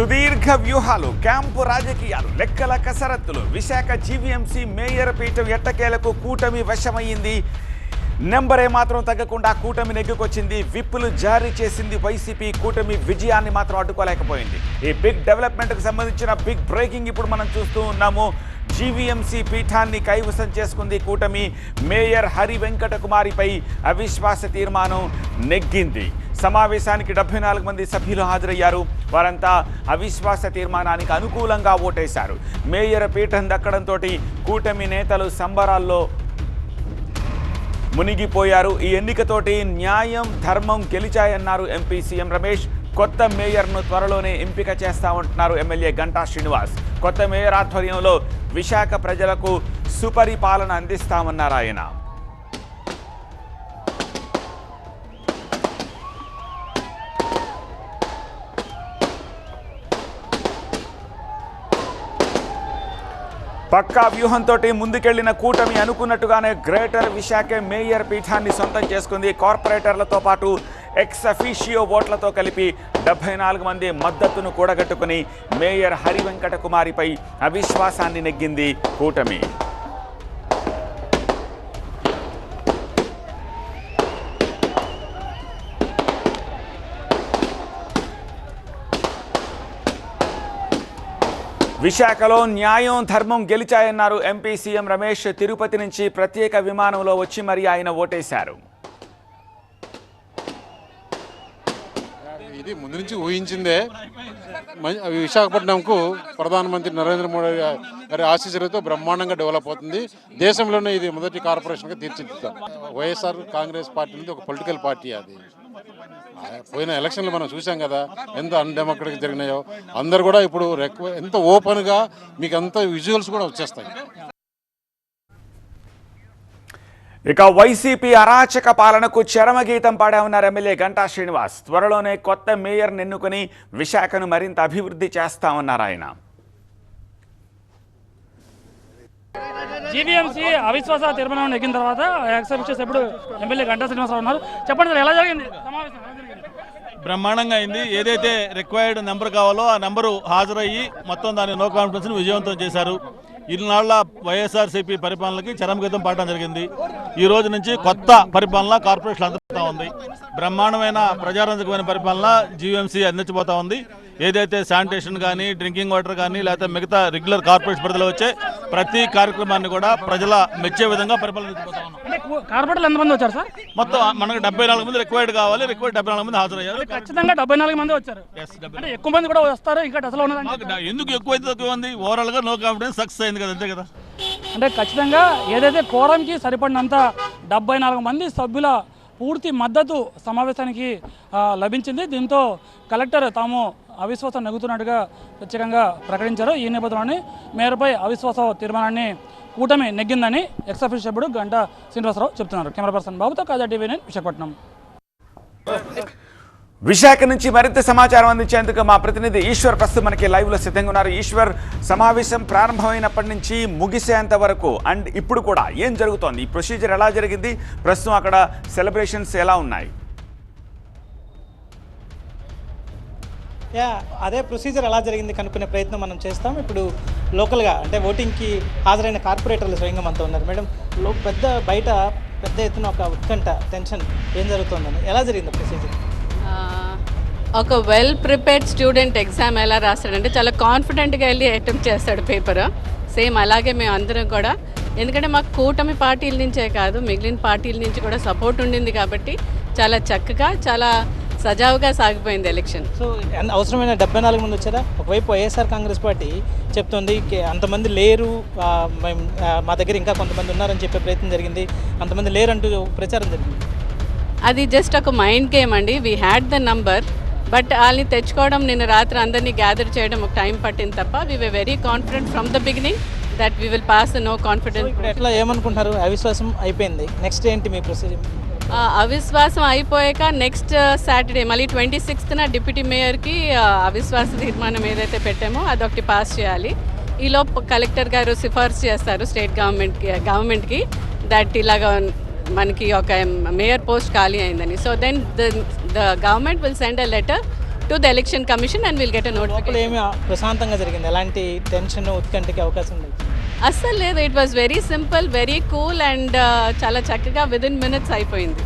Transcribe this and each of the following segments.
సుదీర్ఘ వ్యూహాలు, క్యాంపు రాజకీయాలు, లెక్కల కసరత్తులు. విశాఖ జీవీఎంసీ మేయర్ పీఠం ఎట్టకేలకు కూటమి వశమయ్యింది. నెంబరే మాత్రం తగ్గకుండా కూటమి నెగ్గుకొచ్చింది. విప్పులు జారీ చేసింది వైసీపీ. కూటమి విజయాన్ని మాత్రం అడ్డుకోలేకపోయింది. ఈ బిగ్ డెవలప్మెంట్కి సంబంధించిన బిగ్ బ్రేకింగ్ ఇప్పుడు మనం చూస్తూ ఉన్నాము. జీవీఎంసీ పీఠాన్ని కైవసం చేసుకుంది కూటమి. మేయర్ హరి వెంకట కుమారిపై అవిశ్వాస తీర్మానం నెగ్గింది. సమావేశానికి 74 మంది సభ్యులు హాజరయ్యారు. వారంతా అవిశ్వాస తీర్మానానికి అనుకూలంగా ఓటేశారు. మేయర్ పీఠం దక్కడంతో కూటమి నేతలు సంబరాల్లో మునిగిపోయారు. ఈ ఎన్నికతోటి న్యాయం ధర్మం గెలిచాయన్నారు ఎంపీ సీఎం రమేష్. కొత్త మేయర్ను త్వరలోనే ఎంపిక చేస్తామంటున్నారు ఎమ్మెల్యే గంటా శ్రీనివాస్. కొత్త మేయర్ ఆధ్వర్యంలో విశాఖ ప్రజలకు సుపరిపాలన అందిస్తామన్నారు ఆయన. పక్కా వ్యూహంతో ముందుకెళ్లిన కూటమి అనుకున్నట్టుగానే గ్రేటర్ విశాఖ మేయర్ పీఠాన్ని సొంతం చేసుకుంది. కార్పొరేటర్లతో పాటు ఎక్స్ అఫీషియో ఓట్లతో కలిపి 74 మంది మద్దతును కూడగట్టుకుని మేయర్ హరి వెంకట కుమారిపై అవిశ్వాసాన్ని నెగ్గింది కూటమి. విశాఖలో న్యాయం ధర్మం గెలిచాయన్నారు ఎంపీ సీఎం రమేష్. తిరుపతి నుంచి ప్రత్యేక విమానంలో వచ్చి మరి ఆయన ఓటేశారు. ఇది ముందు నుంచి ఊహించిందే. విశాఖపట్నంకు ప్రధానమంత్రి నరేంద్ర మోడీ గారి ఆశీస్సులతో బ్రహ్మాండంగా డెవలప్ అవుతుంది. దేశంలోనే ఇది మొదటి కార్పొరేషన్గా తీర్చిదిద్దాం. వైఎస్ఆర్ కాంగ్రెస్ పార్టీ అనేది ఒక పొలిటికల్ పార్టీ. అది పోయిన ఎలక్షన్లు మనం చూసాం కదా, ఎంత అన్డెమోక్రటిక్ జరిగినాయో. అందరు కూడా ఇప్పుడు ఎంత ఓపెన్గా మీకు అంత విజువల్స్ కూడా వచ్చేస్తాయి. ఇక వైసీపీ అరాచక పాలనకు చరమగీతం పాడామన్నారు ఎమ్మెల్యే గంటా శ్రీనివాస్. త్వరలోనే కొత్త మేయర్ని ఎన్నుకుని విశాఖను మరింత అభివృద్ధి చేస్తామన్నారు ఆయన. జీవీఎంసీ అవిశ్వాస తీర్మానం నెగ్గిన తర్వాత యాక్సెప్ట్ చేసేప్పుడు ఎమ్మెల్యే గంటా శ్రీనివాసరావు ఉన్నారు. చెప్పండి సార్, ఎలా జరిగింది సమావేశం? బ్రహ్మాండంగా అయింది. ఏదైతే రిక్వైర్డ్ నెంబర్ కావాలో ఆ నెంబరు హాజరయ్యి మొత్తం దాని నో కాన్ఫిడెన్స్ని విజయవంతం చేశారు. ఇన్నాళ్ల వైఎస్ఆర్సీపీ పరిపాలనకి చరమగీతం పాడడం జరిగింది. ఈ రోజు నుంచి కొత్త పరిపాలన కార్పొరేషన్ అందుతూ ఉంది. బ్రహ్మాండమైన ప్రజారంజకమైన పరిపాలన జీవీఎంసీ అందించబోతా ఉంది. ఏదైతే శానిటేషన్ కానీ, డ్రింకింగ్ వాటర్ కానీ, లేకపోతే మిగతా రెగ్యులర్ కార్పొరేషన్ పరిధిలో వచ్చే ప్రతి కార్యక్రమాన్ని కూడా ప్రజల మెచ్చే విధంగా పరిపాలన అందించబోతా ఉన్నాం. కార్పొరేటర్లు ఎంతమంది వచ్చారు సార్? మొత్తం మనకు 74 మంది రిక్వైర్డ్ కావాలి. రిక్వైర్డ్ 74 మంది హాజరయ్యారు. ఖచ్చితంగా 74 మంది వచ్చారు. అంటే ఎక్కువ మంది కూడా వస్తారు. ఇంకా అసలు ఎందుకు ఎక్కువైతే తక్కువ ఉంది? ఓవరాల్ గా నో కాన్ఫిడెన్స్ సక్సెస్ అయింది కదా, అంతే కదా. అంటే ఖచ్చితంగా ఏదైతే కోరంకి సరిపడినంత 74 మంది సభ్యుల పూర్తి మద్దతు సమావేశానికి లభించింది. దీంతో కలెక్టర్ తాము అవిశ్వాసం నెగ్గుతున్నట్టుగా ప్రత్యేకంగా ప్రకటించారు. ఈ నేపథ్యంలోనే మేయర్పై అవిశ్వాస తీర్మానాన్ని కూటమి నెగ్గిందని ఎక్స్ అఫీషియల్ సభ్యుడు గంటా శ్రీనివాసరావు చెప్తున్నారు. కెమెరా పర్సన్ బాబుతో కాజా టీవీ 9 విశాఖపట్నం. విశాఖ నుంచి మరింత సమాచారం అందించేందుకు మా ప్రతినిధి ఈశ్వర్ ప్రస్తుతం మనకి లైవ్లో సిద్ధంగా ఉన్నారు. ఈశ్వర్, సమావేశం ప్రారంభమైనప్పటి నుంచి ముగిసేంత వరకు అండ్ ఇప్పుడు కూడా ఏం జరుగుతోంది? ఈ ప్రొసీజర్ ఎలా జరిగింది? ప్రస్తుతం అక్కడ సెలబ్రేషన్స్ ఎలా ఉన్నాయి? అదే ప్రొసీజర్ ఎలా జరిగింది కనుక్కునే ప్రయత్నం మనం చేస్తాం. ఇప్పుడు లోకల్గా అంటే ఓటింగ్కి హాజరైన కార్పొరేటర్లు స్వయంగా మనతో ఉన్నారు. మేడం, బయట పెద్ద ఎత్తున ఒక ఉత్కంఠ, టెన్షన్ ఏం జరుగుతుందని, ఎలా జరిగింది ప్రొసీజర్? ఒక వెల్ ప్రిపేర్డ్ స్టూడెంట్ ఎగ్జామ్ ఎలా రాస్తాడంటే చాలా కాన్ఫిడెంట్గా వెళ్ళి అటెంప్ట్ చేస్తాడు పేపర్. సేమ్ అలాగే మేము అందరం కూడా, ఎందుకంటే మాకు కూటమి పార్టీల నుంచే కాదు మిగిలిన పార్టీల నుంచి కూడా సపోర్ట్ ఉండింది కాబట్టి చాలా చక్కగా చాలా సజావుగా సాగిపోయింది ఎలక్షన్. సో అవసరమైన 74 మంది వచ్చారా? ఒకవైపు వైఎస్ఆర్ కాంగ్రెస్ పార్టీ చెప్తుంది అంతమంది లేరు, మా దగ్గర ఇంకా కొంతమంది ఉన్నారని చెప్పే ప్రయత్నం జరిగింది. అంతమంది లేరంటూ ప్రచారం జరిగింది. అది జస్ట్ ఒక మైండ్ గేమ్ అండి. We had the number, but వాళ్ళని తెచ్చుకోవడం, నిన్న రాత్రి అందరినీ గ్యాదర్ చేయడం ఒక టైం పట్టింది తప్ప we were very confident from the beginning that we will pass the no confidence. ఎట్లా ఏమనుకుంటారు? అవిశ్వాసం అయిపోయింది, నెక్స్ట్ ఏంటి మీ ప్రొసీజర్? అవిశ్వాసం అయిపోయాక నెక్స్ట్ సాటర్డే మళ్ళీ 26న డిప్యూటీ మేయర్కి అవిశ్వాస తీర్మానం ఏదైతే పెట్టామో అదొకటి పాస్ చేయాలి. ఈలోపు కలెక్టర్ గారు సిఫార్సు చేస్తారు స్టేట్ గవర్నమెంట్కి దట్ ఇలాగా మనకి ఒక మేయర్ పోస్ట్ ఖాళీ అయిందని. So then the government will send a letter to the election commission and will get a లోపల నోటిఫికేషన్. ఏమి ప్రశాంతంగా జరిగింది, ఎలాంటి టెన్షన్ ఉత్కంఠకి అవకాశం లేదు. అస్సలు లేదు, it was very simple, very cool and చాలా చక్కగా విదిన్ మినిట్స్ అయిపోయింది.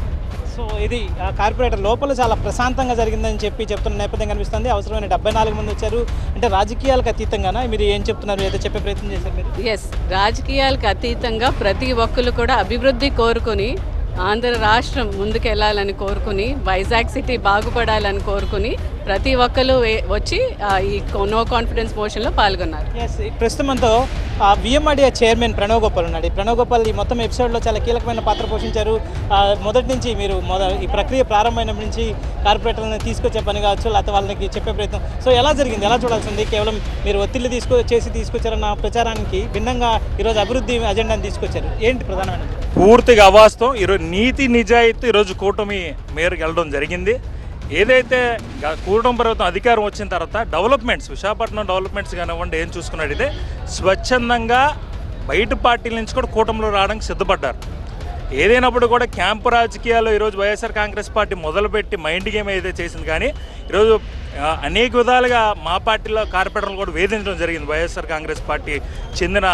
సో ఇది కార్పొరేటర్ లోపల చాలా ప్రశాంతంగా జరిగిందని చెప్తున్న నేపథ్యం కనిపిస్తుంది. అవసరమైన 74 మంది వచ్చారు. అంటే రాజకీయాలకు అతీతంగానా మీరు ఏం చెప్తున్నారు, ఏదో చెప్పే ప్రయత్నం చేశారు మీరు? ఎస్, రాజకీయాలకు అతీతంగా ప్రతి ఒక్కరు కూడా అభివృద్ధి కోరుకుని, ఆంధ్ర రాష్ట్రం ముందుకు వెళ్ళాలని కోరుకుని, వైజాగ్ సిటీ బాగుపడాలని కోరుకుని ప్రతి ఒక్కరు వచ్చి ఈ నో కాన్ఫిడెన్స్ మోషన్లో పాల్గొన్నారు. ఎస్, ప్రస్తుతం మనతో విఎంఆర్డీఏ చైర్మన్ ప్రణవ్ గోపాల్ ఉన్నాడు. ఈ ప్రణవ్ గోపాల్ ఈ మొత్తం ఎపిసోడ్లో చాలా కీలకమైన పాత్ర పోషించారు. మొదటి నుంచి మీరు ఈ ప్రక్రియ ప్రారంభమైనప్పటి నుంచి కార్పొరేటర్లను తీసుకొచ్చే పని కావచ్చు, లేకపోతే వాళ్ళకి చెప్పే ప్రయత్నం, సో ఎలా జరిగింది, ఎలా చూడాల్సింది? కేవలం మీరు ఒత్తిళ్లు తీసుకొచ్చారన్న ప్రచారానికి భిన్నంగా ఈరోజు అభివృద్ధి అజెండాని తీసుకొచ్చారు. ఏంటి ప్రధానమైన? పూర్తిగా అవాస్తవం. ఈరోజు నీతి నిజాయితీ ఈరోజు కూటమి మేరకు వెళ్ళడం జరిగింది. ఏదైతే కూటమి ప్రభుత్వం అధికారం వచ్చిన తర్వాత డెవలప్మెంట్స్, విశాఖపట్నం డెవలప్మెంట్స్ కానివ్వండి, ఏం చూసుకున్నట్టయితే స్వచ్ఛందంగా బయట పార్టీల నుంచి కూడా కూటమిలో రావడానికి సిద్ధపడ్డారు. ఏదైనప్పుడు కూడా క్యాంపు రాజకీయాల్లో ఈరోజు వైఎస్ఆర్ కాంగ్రెస్ పార్టీ మొదలుపెట్టి మైండ్ గేమ్ ఏదైతే చేసింది, కానీ ఈరోజు అనేక విధాలుగా మా పార్టీలో కార్పొరేటర్లు కూడా వేధించడం జరిగింది. వైఎస్ఆర్ కాంగ్రెస్ పార్టీ చెందిన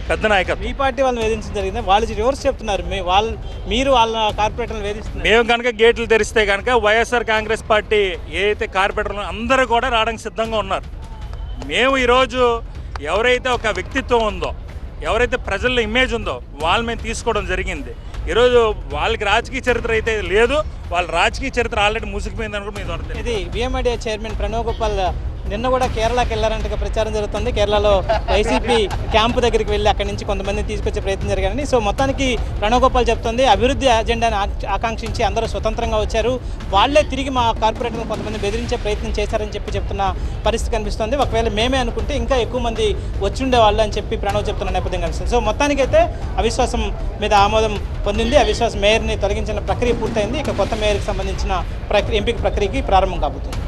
పెద్ద నాయకత్వం. మీ పార్టీ వాళ్ళని వేధించడం జరిగింది, వాళ్ళు రివర్స్ చెప్తున్నారు, మీరు వాళ్ళ కార్పొరేటర్లను వేధిస్తున్నారు. మేము కనుక గేట్లు తెరిస్తే కనుక వైఎస్ఆర్ కాంగ్రెస్ పార్టీ ఏదైతే కార్పొరేటర్లు అందరూ కూడా రావడానికి సిద్ధంగా ఉన్నారు. మేము ఈరోజు ఎవరైతే ఒక వ్యక్తిత్వం ఉందో, ఎవరైతే ప్రజల్లో ఇమేజ్ ఉందో వాళ్ళు మేము తీసుకోవడం జరిగింది. ఈరోజు వాళ్ళకి రాజకీయ చరిత్ర అయితే లేదు, వాళ్ళ రాజకీయ చరిత్ర ఆల్రెడీ ముసిగిపోయిందని కూడా మేము దొరుకుతుంది. ఇది విఎంఆర్డీఏ చైర్మన్ ప్రణవ్ గోపాల్ నిన్న కూడా కేరళకి వెళ్ళారంటే ప్రచారం జరుగుతుంది. కేరళలో వైసీపీ క్యాంపు దగ్గరికి వెళ్ళి అక్కడి నుంచి కొంతమందిని తీసుకొచ్చే ప్రయత్నం జరిగారని. సో మొత్తానికి ప్రణవ్ గోపాల్ చెప్తుంది, అభివృద్ధి అజెండాని ఆకాంక్షించి అందరూ స్వతంత్రంగా వచ్చారు, వాళ్లే తిరిగి మా కార్పొరేటర్లు కొంతమంది బెదిరించే ప్రయత్నం చేశారని చెప్తున్న పరిస్థితి కనిపిస్తుంది. ఒకవేళ మేమే అనుకుంటే ఇంకా ఎక్కువ మంది వచ్చుండే వాళ్ళు అని చెప్పి ప్రణవ్ చెప్తున్న నేపథ్యం కనిపిస్తుంది. సో మొత్తానికైతే అవిశ్వాసం మీద ఆమోదం పొందింది. అవిశ్వాసం మేయర్ని తొలగించిన ప్రక్రియ పూర్తయింది. ఇక కొత్త మేయర్కి సంబంధించిన ఎంపిక ప్రక్రియకి ప్రారంభం కాబోతుంది.